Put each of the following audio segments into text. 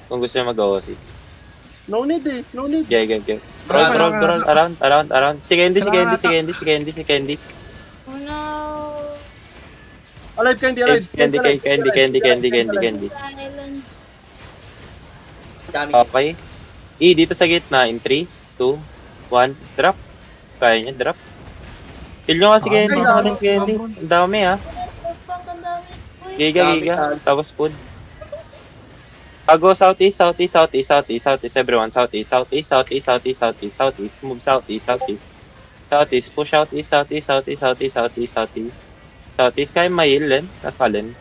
Kung gusto nyo mag-OOC. No need eh. No need. Okay. Roll. Around. Si Candy. Oh no. Alive, Candy, alive. Candy. Silence. Dami. Okay. Dito sa gitna in 3, 2, 1, drop. Kaya niya, drop. Kill nyo nga si Candy. Ang dami ah. Oh, fuck, ang dami. Uy. Giga. Tapos food. Go southeast, everyone. Southeast. Move southeast. Push southeast. Southeast, kaya mailin. Nasalin.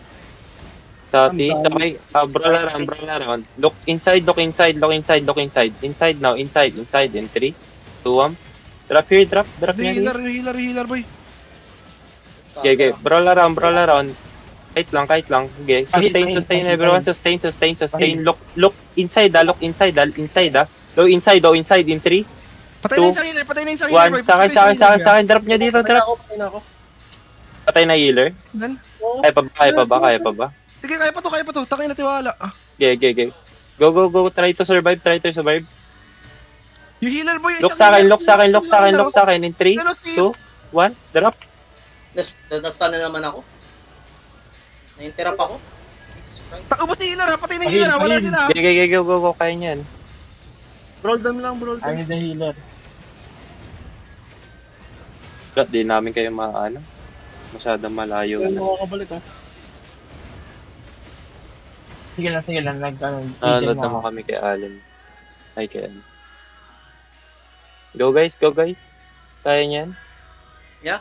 Southeast, okay. Brawl around. Look inside. Inside now, inside. In 3, 2, 1. Drop here, drop niya. Healer, boy. Okay. Brawl around. Kite lang. Okay. Sustain, everyone. Sustain. Look inside. Low inside. Low inside in 3, Patay na yung isang healer, boy. 1. Sa akin. Drop niya dito, Patay na drop. ako, patay na ako. Patay na healer. Dan. Oo. Kaya pa ba? Sige, kaya pa to. Takay na tiwala. Okay. Go. Try to survive. Yung healer, boy. Look sa akin. In 3, 2, 1. Drop. Nasta na naman ako. Na-interrupt ako. Ubos ni healer, ha. Patay na healer, ha. Wala din, ha. Okay, go. Kaya niyan. Brawl them lang, brawl them. the healer. Di namin kayo maano. Masyadong malayo Ayun, na. makakabalik ah. Sige lang. Nanonood naman kami kay Allen. Ay, kay Allen. Go guys. Kaya niyan. Yeah.